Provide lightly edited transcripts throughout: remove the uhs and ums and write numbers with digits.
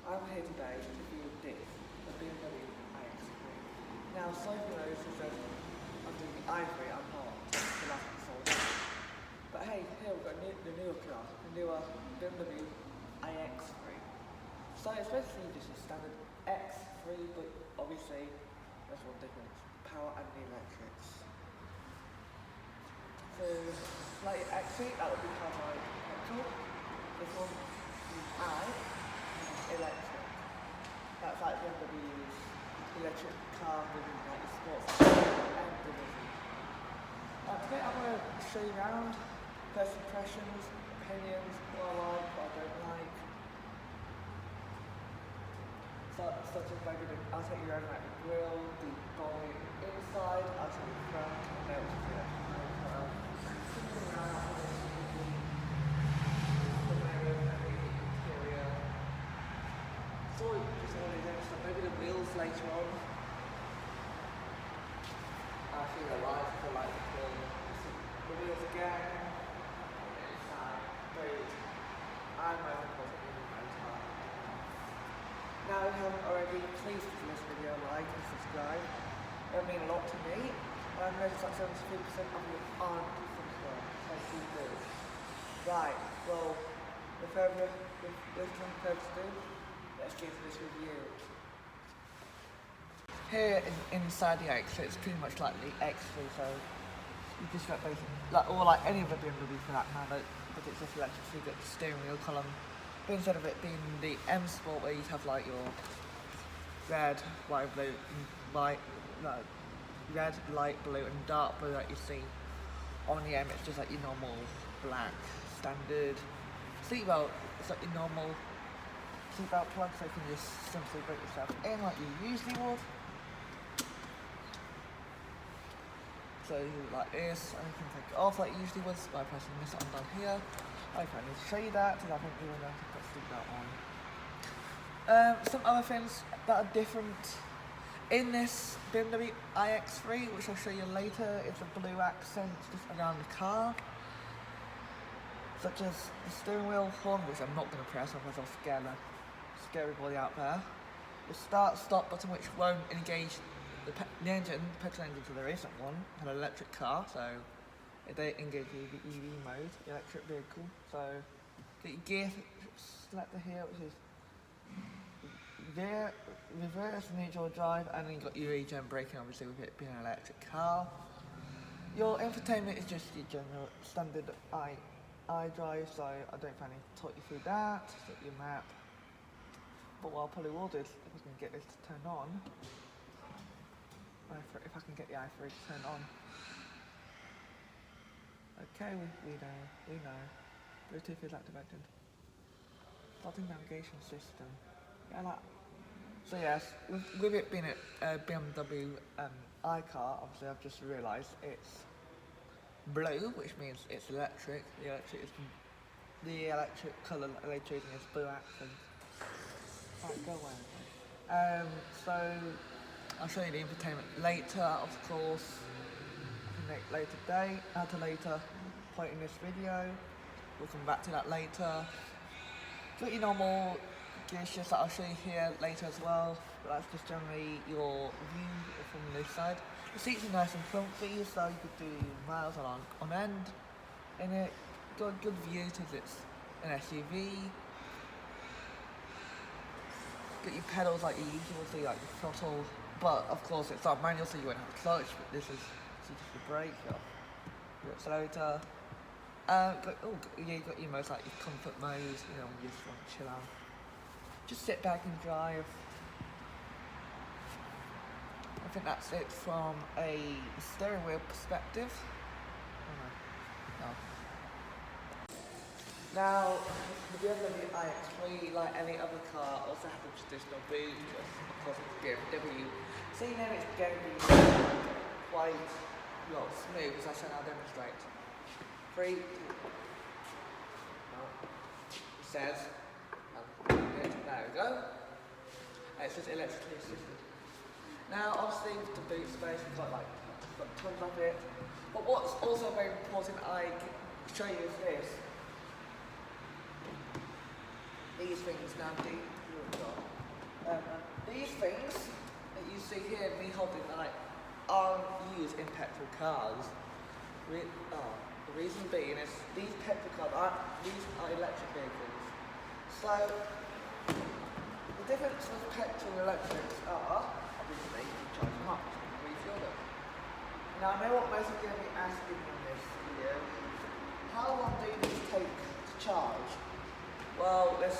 I'm here today to review this, the BMW iX3. Now, so you know, this is I'm doing the i3, I'm not the last sold. But hey, here we've got the newer car, the newer BMW iX3. So it's basically just a standard X3, but obviously there's one difference, power and the electrics. So, like X3, that would be kind of like petrol. This one is electric. That's like BMW's electric car with like the sports and delivery. Today I'm going to show you around, first impressions, opinions, what I like, what I don't like. Such as maybe I'll take you around like the grille, the body inside, I'll take you front, and then it's the maybe the wheels later on. I feel the lights for like the wheels again. Inside, boot, and most importantly the motor. Now if you haven't already, please give this video a like and subscribe. It would mean a lot to me. I've noticed like 73% of you aren't subscribed, so please do. Right, well, without further ado, let's get into this review. Here inside the X, it's pretty much like the X3, so you just got basically, or like any other BMW for that matter, but it's just electric, so you get the steering wheel column. But instead of it being the M Sport where you have like your red, white, blue, red, light blue and dark blue that you see on the M, it's just like your normal black, standard seatbelt. It's like your normal seatbelt plug, so you can just simply put yourself in like you usually would. So like this, and you can take it off like you usually would by pressing this button down here. I can't need to show you that because I think you will have to put seatbelt on. Some other things that are different in this BMW iX3, which I'll show you later, is the blue accents just around the car, such as the steering wheel horn, which I'm not going to press otherwise I'll scare everybody out there. The start-stop button, which won't engage the engine, the petrol engine, so there isn't one. An electric car, so it don't engage the EV mode, the electric vehicle. So get your gear selector here, which is gear, reverse, neutral drive, and then you got your regen braking, obviously with it being an electric car. Your infotainment is just your general standard iDrive, so I don't plan to talk you through that. Set your map. But what I probably will do is, if I can get this to turn on, if I can get the i3 to turn on. Okay, we know. Bluetooth is activated. Starting navigation system. Yeah, like. So yes, with it being a BMW iCar, obviously I've just realised it's blue, which means it's electric. The electric colour that they're choosing is blue accent. Right, go away. So I'll show you the infotainment later, of course. At a later point in this video. We'll come back to that later. Got your normal gear shifts that I'll show you here later as well, but that's just generally your view from this side. The seats are nice and comfy, so you could do miles on end in it. Got a good view because it's an SUV. Got your pedals like you usually see, like your throttle, but of course it's not manual, so you won't have a clutch, but this is just your brake, your accelerator. You've got your most like your comfort mode, you know, when you just want to chill out. Just sit back and drive. I think that's it from a steering wheel perspective. No. Now, the BMW iX3, like any other car, also has a traditional boot, of course it's BMW. So you know it's going to be quite smooth, as I shall now demonstrate. 3, 2, 1. It says, there we go. It's just electrically assisted. Now, obviously, with the boot space, you've got tons of it. But what's also very important I show you is this. these things now. These things that you see here, me holding, aren't used in petrol cars. The reason being is these petrol cars these are electric vehicles. So the difference with petrol and electrics are, obviously, you charge them up, refuel them. Now I know what most of you are going to be asking me in this video. How long do these take to charge? Well, there's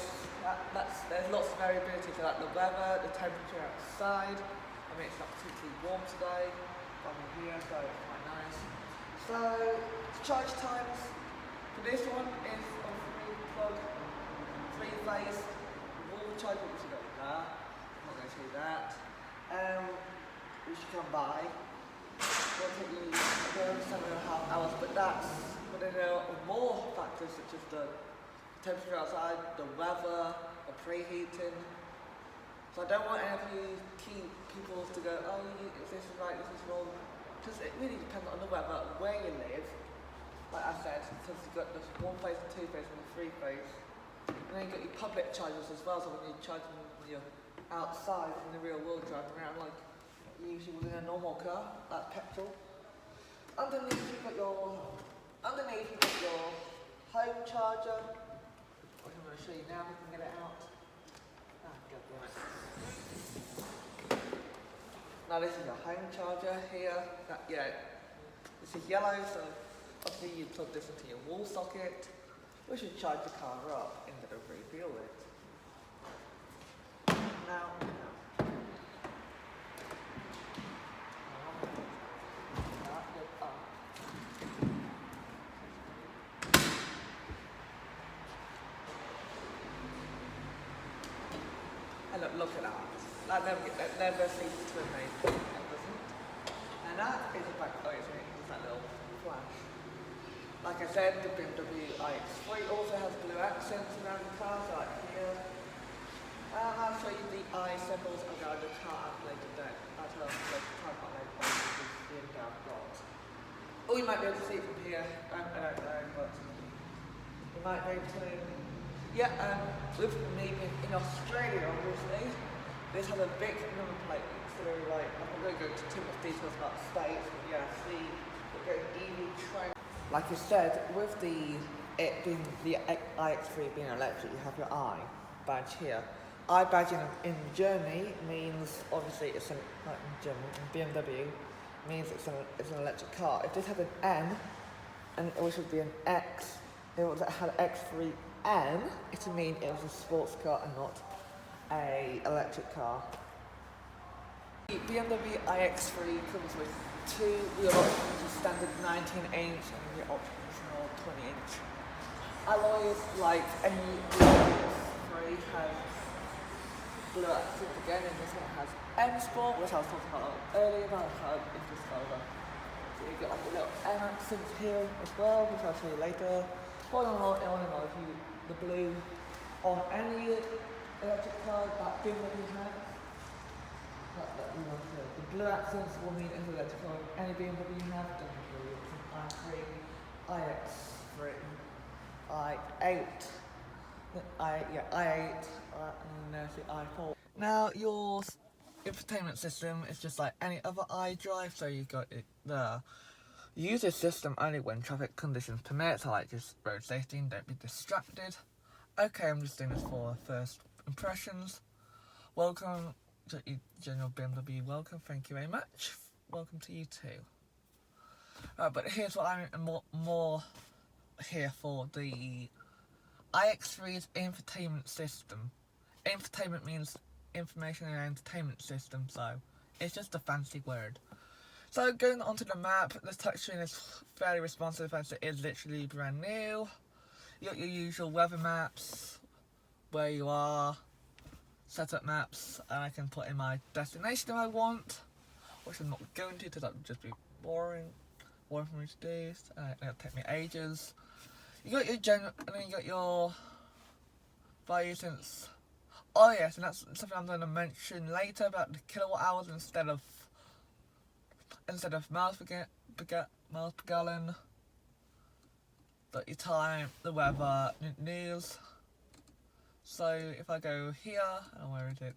lots of variability to the weather, the temperature outside. I mean, it's not particularly warm today. I'm here, so it's quite nice. So, charge times for this one is on 3-phase wall charge, which you got there. I'm not going to show you that. Which you can buy. It'll take you around 7.5 hours, but there are more factors such as the temperature outside, the weather, the preheating. So I don't want any of you key people to go, oh, this is right, this is wrong. Because it really depends on the weather, where you live. Like I said, because you've got the 1-phase and 2-phase and the 3-phase. And then you've got your public chargers as well, so when you're charging when you're outside in the real world driving around, like usually within a normal car, like petrol. Underneath you've got your home charger. I'm going to show you now if we can get it out. Now this is your home charger here. This is yellow, so obviously you plug this into your wall socket, which should charge the car up instead of refuel it. Now. And look at that. That never ceases to amaze me. That doesn't. And that is a fact. Oh, it's that little flash. Like I said, the BMW iX3 also has blue accents around the car, so like here. I'll show you the I symbols around the car at a later date. I'll tell you the time on later date, which is the inbound blocks. Or you might be able to see it from here. I don't know, but you might be able to. Yeah, with me being in Australia, obviously, this has a big number plate. So like, I'm not going to go into too much details about states, but yeah, see, we're going EV train. Like I said, with the iX3 being electric, you have your I badge here. I badge in Germany means obviously it's like in German, in BMW means it's an electric car. If this had an N, and it should be an X, it had X3N, it would mean it was a sports car and not a electric car. The BMW iX3 comes with two wheel options, a standard 19-inch and the optional 20-inch. Alloys, like any BMW 3, have blue accents again, and this one has M Sport, which I was talking about earlier, about how it's just over. So you get like a little M accents here as well, which I'll show you later. All in all, if you the blue on any electric car that BMW has, the blue accents will mean it's electric car. Any BMW you have, doesn't really. It's an i3, iX3, i8, i8, and there's the i4. Now your infotainment system is just like any other iDrive, so you've got it there. Use this system only when traffic conditions permit, so like just road safety and don't be distracted. Okay, I'm just doing this for first impressions. Welcome to General BMW, welcome, thank you very much. Welcome to you too. But here's what I'm more here for, the iX3's infotainment system. Infotainment means information and entertainment system, so it's just a fancy word. So going onto the map, the touchscreen is fairly responsive as it is literally brand new. You got your usual weather maps, where you are, setup maps, and I can put in my destination if I want, which I'm not going to because that would just be boring for me to do, and it'll take me ages. You got your general, and then you got your variance. Oh yes, and that's something I'm going to mention later about the kilowatt hours instead of miles per gallon. Got your time, the weather, news. So if I go here, and where is it?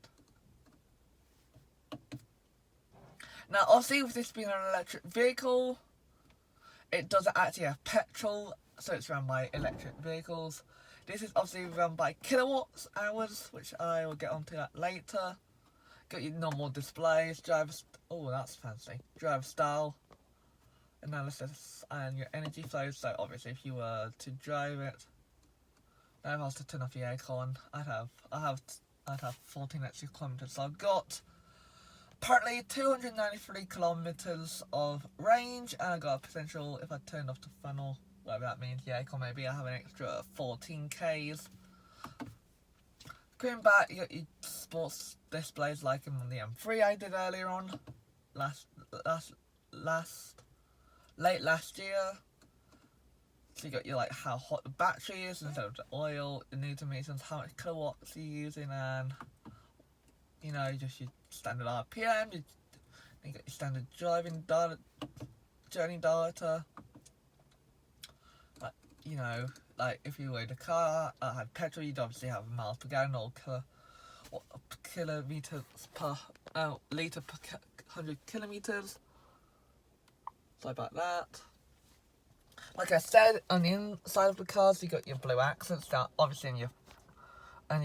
Now obviously with this being an electric vehicle, it doesn't actually have petrol, so it's run by electric vehicles. This is obviously run by kilowatts hours, which I will get onto that later. Got your normal displays, oh that's fancy, driver style, analysis, and your energy flow. So obviously if you were to drive it, now if I was to turn off the aircon, I'd have 14 extra kilometers. So I've got apparently 293 kilometers of range, and I got a potential, if I turned off the funnel, whatever that means, the aircon, maybe I have an extra 14 Ks. Going back, you got your sports displays like on the M3 I did earlier on, late last year. So you got your like how hot the battery is instead of the oil, the newton meters, how much kilowatts you're using, and you know, just your standard RPM. You got your standard journey data. Like, you know, like if you weighed a car that had petrol, you'd obviously have miles per gallon or kilometers per litre per 100 kilometers. Sorry about that. Like I said, on the inside of the cars, you got your blue accents. Now, obviously, in your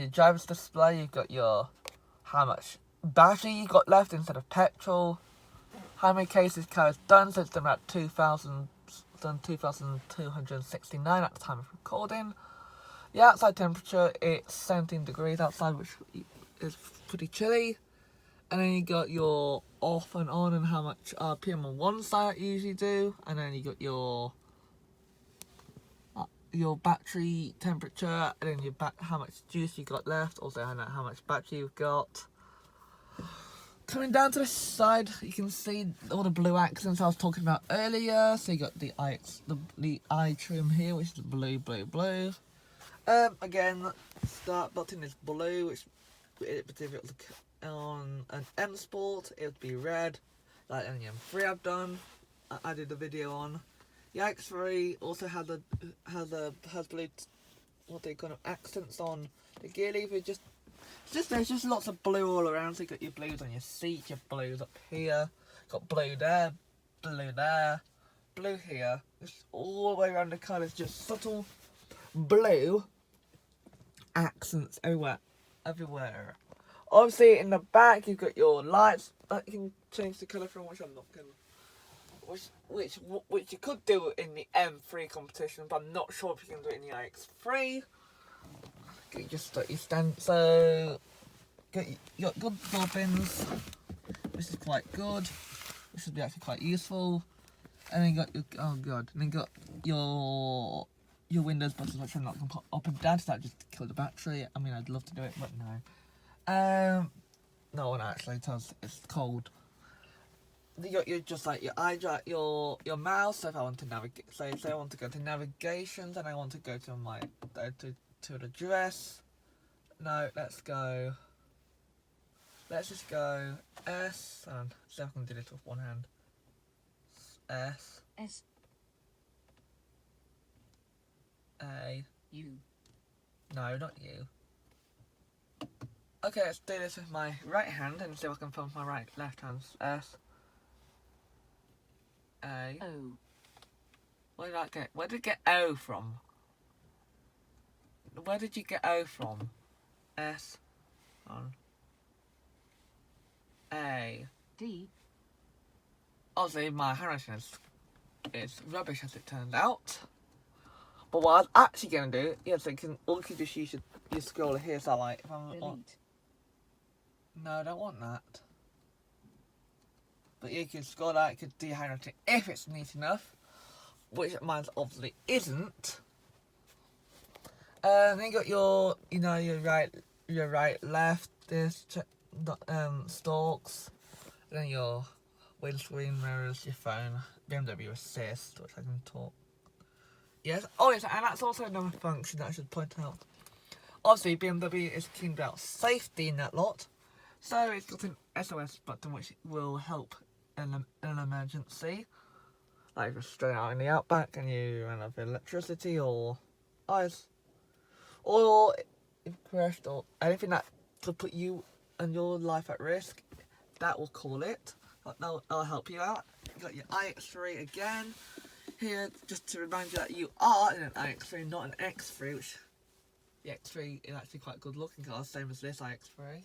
driver's display, you've got your how much battery you got left instead of petrol, how many cases the car has done. So it's done about 2,269 at the time of recording. The outside temperature, it's 17 degrees outside, which is pretty chilly. And then you got your off and on and how much RPM on one side you usually do, and then you got your battery temperature, and then how much juice you got left, also how much battery you've got. Coming down to the side, you can see all the blue accents I was talking about earlier. So you got the I trim here, which is blue. Again, start button is blue, which if it was on an M Sport, it would be red, like any M3 I've done. I did a video on. The iX3 also has blue, what they kind of accents on the gear lever. There's just lots of blue all around. So you got your blues on your seat, your blues up here, got blue there, blue here. Just all the way around the car. There's just subtle blue accents everywhere. Obviously, in the back you've got your lights that you can change the colour from, which I'm not going to. Which you could do in the M3 competition, but I'm not sure if you can do it in the iX3. You just got your stand, so you got good door pins, which is quite good. This would be actually quite useful. And then you got your Windows buttons, which I'm not going to put up and down, so that just kill the battery. I mean, I'd love to do it, but no. No one actually does. It's cold. You're just like your your mouse. So if I want to navigate, say I want to go to navigations and I want to go to my to the address. No, let's just go S, and see if I can do this with one hand. S A U. No, not U. Okay, let's do this with my right hand and see if I can find my left hand. S A O. Where did it get O from? Where did you get O from? S on A D. Obviously, my handwriting is rubbish as it turned out. But what I was actually going to do, yeah, so you can just use your scroller here. So like, if I'm delete. No, I don't want that. But you can scroll out, you could do your handwriting if it's neat enough, which mine obviously isn't. Then you got your right, left, this stalks, and then your windscreen mirrors, your phone, BMW Assist, which I can talk. Yes, and that's also another function that I should point out. Obviously, BMW is keen about safety in that lot, so it's got an SOS button which will help in an emergency, like if you're straight out in the outback and you run out of electricity or ice, or impressed or anything that could put you and your life at risk, that will call it. That'll help you out. You got your iX3 again here, just to remind you that you are in an iX3, not an X3, which the X3 is actually quite good looking car, same as this iX3.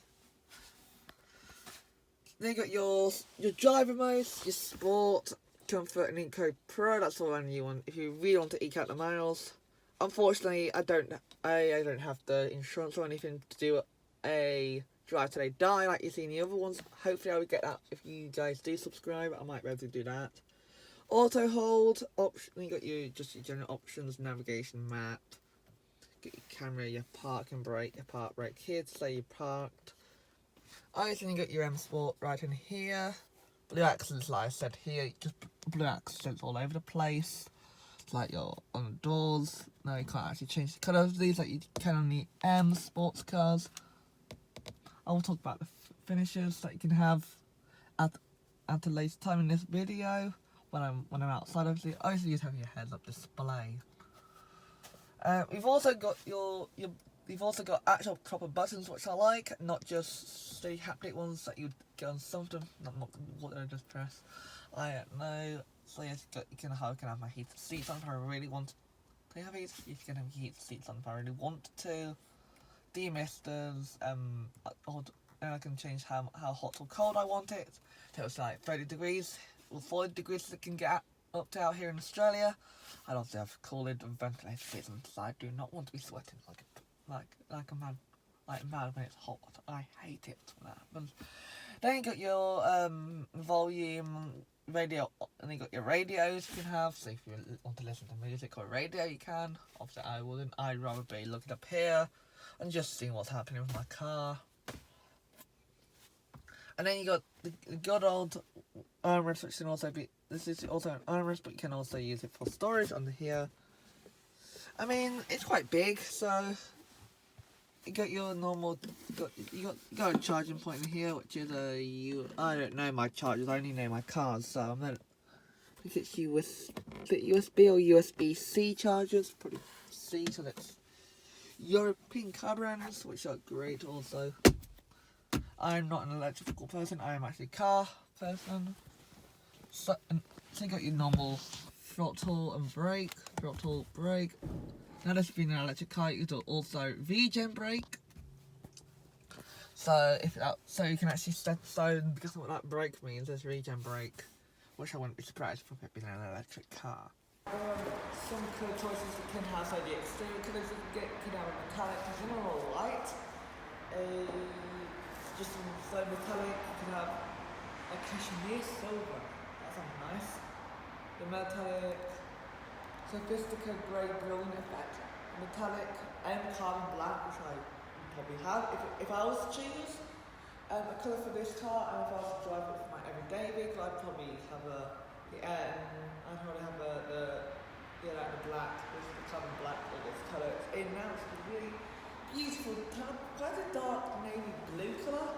Then you got your driver modes, your sport, comfort and Eco Pro. That's all I need one if you really want to eke out the miles. Unfortunately, I don't have the insurance or anything to do a drive till they die like you see in the other ones. Hopefully I will get that if you guys do subscribe. I might be able to do that. Auto hold option. You got your general options, navigation, map. Get your camera, your park and brake, your park brake here to say you parked. Then you got your M Sport right in here. Blue accents, like I said here, just blue accents all over the place. It's like you're on the doors. No, you can't actually change the colour of these like you can on the M sports cars. I will talk about the finishes that you can have at a later time in this video when I'm outside. Obviously you just have your heads-up display. We've also got you've also got actual proper buttons, which I like, not just the haptic ones that you'd get on some of them. Not what I just press. I don't know. So yes, you can have my heated seats on if I really want. Do you have heated? You can have heated seats on if I really want to. Demisters, and I can change how hot or cold I want it. So it's like 30 degrees or 40 degrees that can get up to out here in Australia. I also have cooled and ventilated seats because I do not want to be sweating like a mad when it's hot. I hate it when that happens. Then you got your volume radio, and you got your radios you can have. So if you want to listen to music or radio, you can. Obviously, I wouldn't. I'd rather be looking up here and just seeing what's happening with my car. And then you got the good old armrest, which can also be. This is also an armrest, but you can also use it for storage under here. I mean, it's quite big, so you got your normal. You got a charging point in here, which is I don't know my chargers. I only know my cars, so I'm gonna. I think it's USB or USB-C chargers. Probably C, so that's European car brands, which are great also. I'm not an electrical person, I am actually a car person. So you got your normal throttle and brake, Now this being an electric car, you can also V-Gen brake. So you can actually set because of what that brake means, there's regen brake, which I wouldn't be surprised if it being an electric car. Some colour choices you can have, so the exterior colours you can have a metallic, mineral white, just some metallic, you can have a cashmere silver, that sounds nice. The metallic, sophisticated grey brilliant effect, metallic and carbon black, which I probably have. If I was to choose a colour for this car, and if I was to drive it for my everyday vehicle, I'd probably have the black, this is the carbon black or this colour it's in now. It's a really beautiful, quite a dark navy blue colour.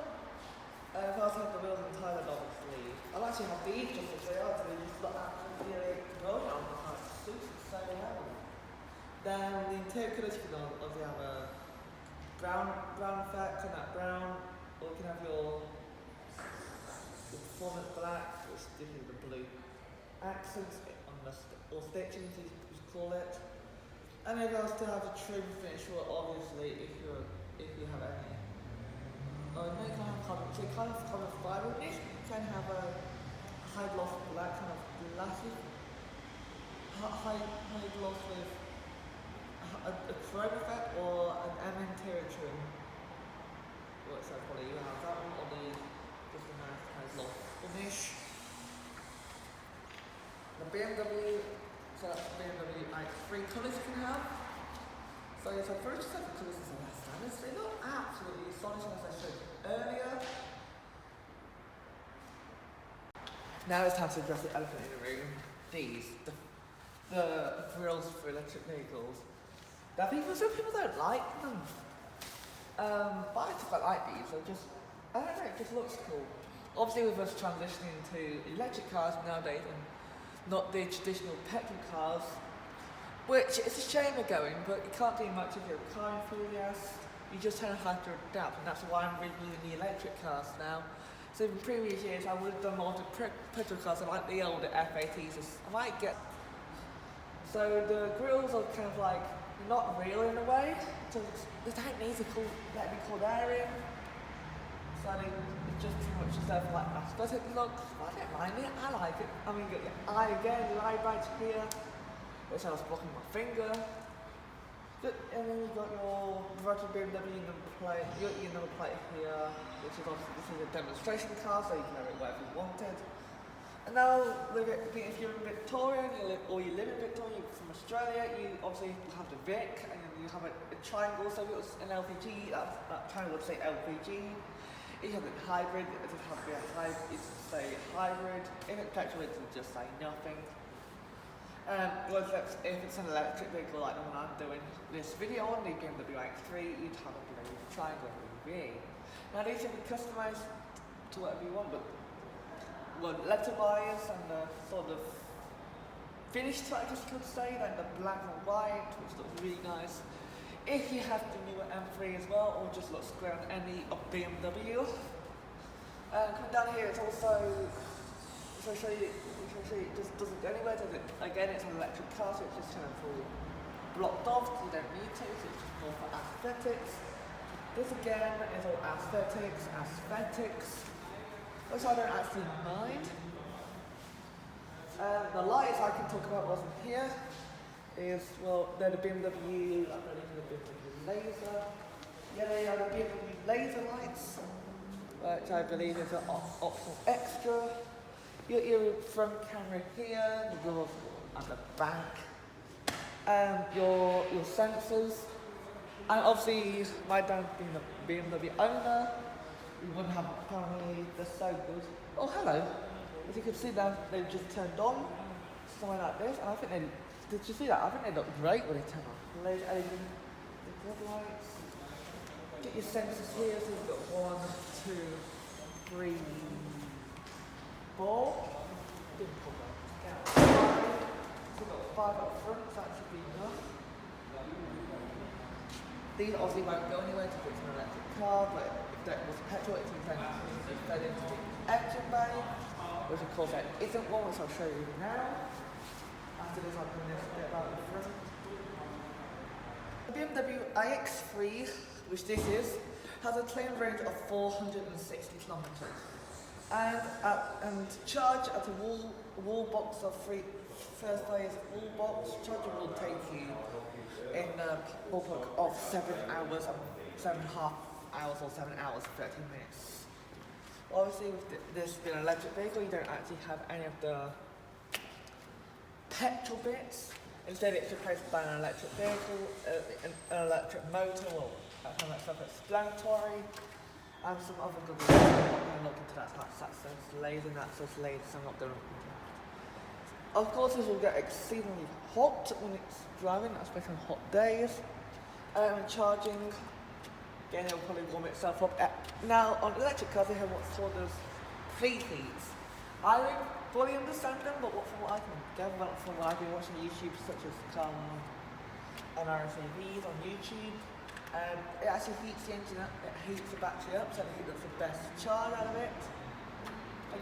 If I was to have the wheels and tyres, I'd obviously. I'll actually have these just as they are, so they just look absolutely good on the car. It suits it so well. Then the interior colours, you can obviously have a brown effect on that brown, or you can have your performance black, which gives you the blue accents on the or stitching, as you call it. And if I was to have a trim finish, well, obviously, if you have any, no, you can have carbon. So you can't have carbon fibre. You can have a high gloss black kind of glassy, high gloss with a chrome effect or an interior trim. What's that probably? You have that one or just a nice high gloss finish. The BMW, so that's the BMW iX3 colours you can have. So yes, I've first set the colours as less standards. They look absolutely astonishing as I showed earlier. Now it's time to address the elephant in the room. The grills for electric vehicles. Now some people don't like them. But I just quite like these. I don't know, it just looks cool. Obviously with us transitioning to electric cars nowadays and not the traditional petrol cars, which it's a shame they're going, but you can't do much if you're a car enthusiast. You just kind of have to adapt, and that's why I'm reviewing the electric cars now. So in previous years, I would have done more of the petrol cars, I like the older F80s. I might get. So the grills are kind of like not real in a way, so they don't need to let me call air in. So it's just too much stuff like aesthetic looks. I don't mind it, I like it. I mean, you got your eye again, your eye badge here, which I was blocking my finger. And then you've got your Brighton BMW number plate, your number plate here, which is obviously this is a demonstration car, so you can have it wherever you wanted. And now, if you're in Victoria, or you live in Victoria, you're from Australia, you obviously have the Vic, and then you have a triangle, so if it was an LPG, that kind of would say LPG. If you have a hybrid, it would have to be a hybrid, it would say hybrid. If it's petrol, it would just say nothing. If it's an electric vehicle like the one I'm doing this video on, the BMW iX3, you'd have a blue triangle V. Now these can be customised to whatever you want, but letter buyers and the sort of finished type, I could say, then the black and white, which looks really nice. If you have the newer M3 as well, or just looks great on any of BMW. Coming down here, it's also, so show you, it just doesn't go anywhere, does it? Again, it's an electric car, so it's just kind of all blocked off, so you don't need to, so it's just more for aesthetics. This again is all aesthetics, which I don't actually mind. The lights I can talk about wasn't here, well, they're the BMW, I'm ready for the BMW laser. Yeah, they are the BMW laser lights, which I believe is an optional extra. Your front camera here, the doors at the back, your sensors, and obviously my dad being the BMW owner, we wouldn't have apparently they're so good. Oh hello, as you can see now they've just turned on, something like this, and I think did you see that? I think they look great when they turn on. There's LED, the headlights. Get your sensors here, so you've got 1, 2, 3, 4. Didn't pull that. 5. So you've got 5 up front, so that should be enough. These obviously won't go anywhere because it's an electric car, but if that was petrol, it can be fed into the engine bay, which of course that isn't one, which I'll show you now. After this, I'll bring this bit about the front. The BMW iX3, which this is, has a claimed range of 460 kilometers. And charge at a wall box of first phase wall box, charger will take you in a ballpark of 7 hours, 7.5 hours or 7 hours, 13 minutes. Obviously with this being an electric vehicle, you don't actually have any of the petrol bits. Instead it's replaced by an electric vehicle, an electric motor, well, kind of self-explanatory. And some other good ones. I'm not going to look into that, that's laser and that's just laser, so I'm not going to look into that. Of course this will get exceedingly hot when it's driving, especially on hot days. Charging, again it will probably warm itself up. Now on electric cars they have what's called as preheats. I don't fully understand them, but from what I can gather from what I've been watching YouTube, such as RSAVs on YouTube, it actually heats the engine up, it heats the battery up, so it gets the best charge out of it.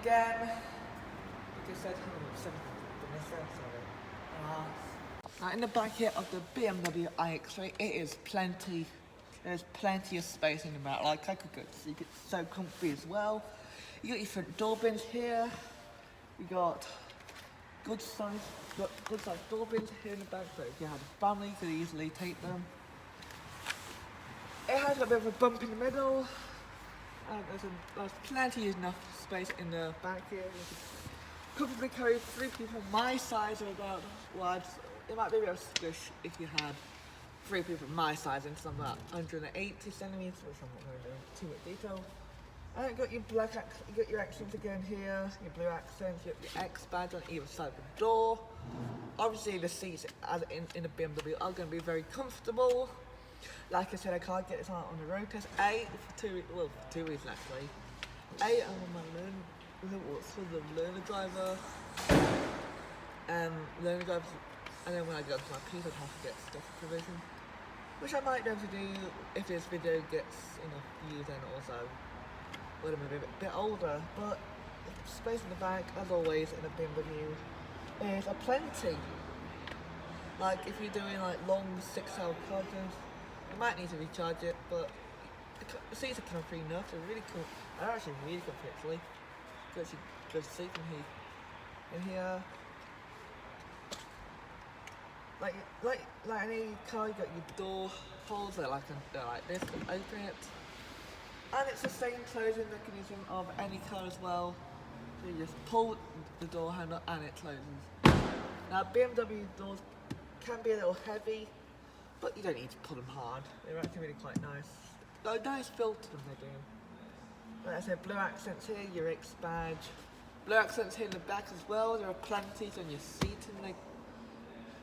Again, like I said, now in the back here of the BMW iX3, there's plenty of space in the back, like I could go to sleep, it's so comfy as well. You got your front door bins here, you got good sized door bins here in the back, so if you had a family you could easily take them. It has a bit of a bump in the middle, and there's plenty enough space in the back here. You could comfortably carry 3 people my size, or about, well, it might be a bit of a squish if you had 3 people my size into some about 180 centimeters, which I'm not going to go into too much detail. And you got your you got your accents again here, your blue accents, you got your X badge on either side of the door. Obviously the seats, as in the BMW, are going to be very comfortable. Like I said, I can't get this on the road test. For 2 reasons actually. I'm on my what's called the learner driver. And then when I go to my piece, I'd have to get stuff provision. which I might be able to do if this video gets enough views and also when I'm a bit older. But space in the back, as always, in a BMW is a plenty. Like if you're doing like long 6-hour car journeys, you might need to recharge it, but the seats are comfy enough. They're really cool. They're actually really comfy actually. Good to see from here. In here, like any car, you got your door holes. They're like this. You can open it, and it's the same closing mechanism of any car as well. So you just pull the door handle and it closes. Now BMW doors can be a little heavy, but you don't need to pull them hard. They're actually really quite nice. Got a nice feel to them, they do. Like I said, blue accents here, your iX badge. Blue accents here in the back as well. There are plenty on your seating.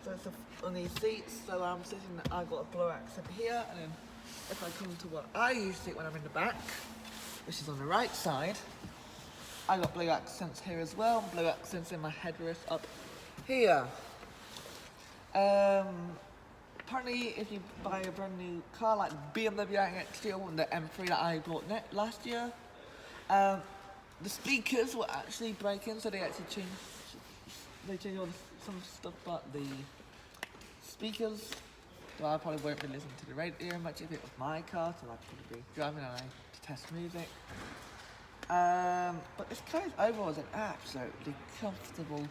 So it's on these seats. So I'm sitting, I've got a blue accent here, and then if I come to what I usually sit when I'm in the back, which is on the right side, I got blue accents here as well. And blue accents in my headrest up here. Apparently, if you buy a brand new car like BMW iX3 and the M3 that I bought last year, the speakers were actually breaking, so they actually changed all some stuff about the speakers. So I probably won't be listening to the radio much if it was my car, so I'd probably be driving and to test music. But this car overall is an absolutely comfortable.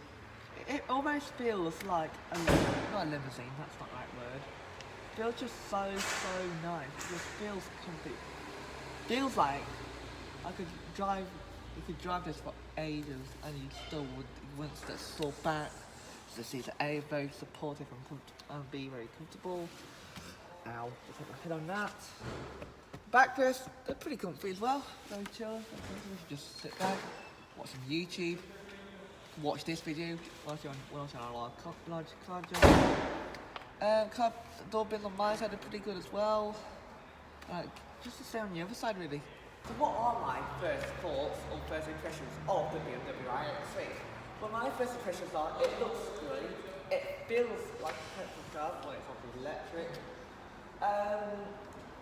It almost feels like not a limousine, that's not the right word. It feels just so nice. It just feels comfy. Feels like you could drive this for ages and you still wouldn't get sore back. The seats are very supportive and be very comfortable. Ow, just hit my head on that. Backrests, they're pretty comfy as well. Very chill. You should just sit back, watch some YouTube. Watch this video whilst you're on a large car journey. Car door bins on my side are pretty good as well. Just to stay on the other side really. So what are my first thoughts or first impressions of the BMW iX3? Well, my first impressions are it looks great. It feels like a petrol car when it's obviously electric.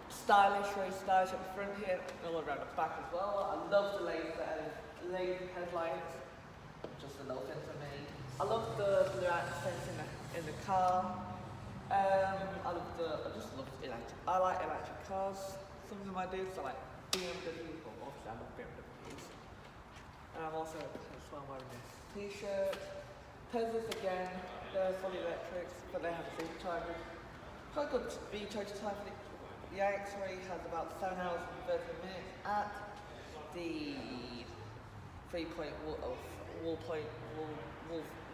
Stylish, very stylish at the front here, and all around the back as well. I love the laser headlights. Just a little thing for me. I love the blue accents in the car. I just love electric. I like electric cars. Some of them I do. So I like BMW. Well, obviously I love BMWs. And I'm also that's why I'm wearing this T-shirt. Teslas again. They're fully electrics, but they have a supercharger. Quite good recharge time. The iX3 has about 7 hours and 30 minutes at the 3-point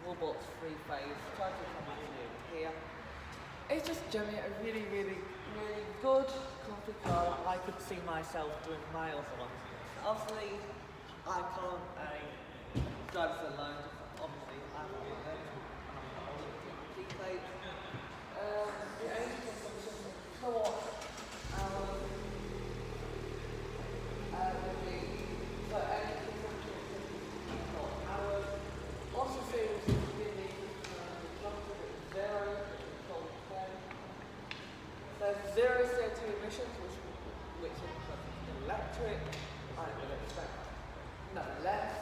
wall-box 3-phase charging capacity here. It's just generally a really good, comfy car. I could see myself doing miles on. Obviously, I can't drive this alone. Obviously, I'm on my own. I'm on the plate. The engine consumption, you know what? Also feels really there's zero CO2 emissions, which is electric. I would expect no less.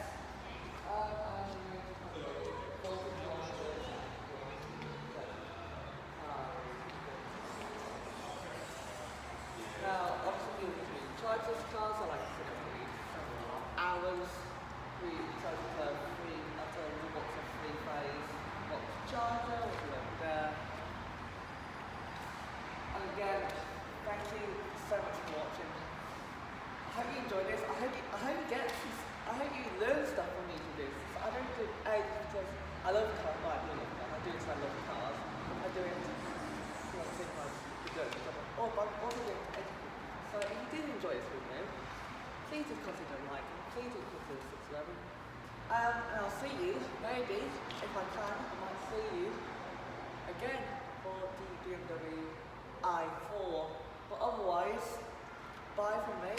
Now, obviously, we charge this car, so like 7 hours. We charge it at a box of 3-phase box charger, which is over there. And again, thank you so much for watching. I hope you enjoyed this. I hope you learn stuff from me to do this. I don't do it because I love cars. Well, I do love cars. I do it because I love cars. I do it because I'm also doing it. So if you did enjoy this video, please do consider liking, please do consider subscribing. And I'll see you, maybe, if I can, I might see you again for the BMW i4. But otherwise, bye from me.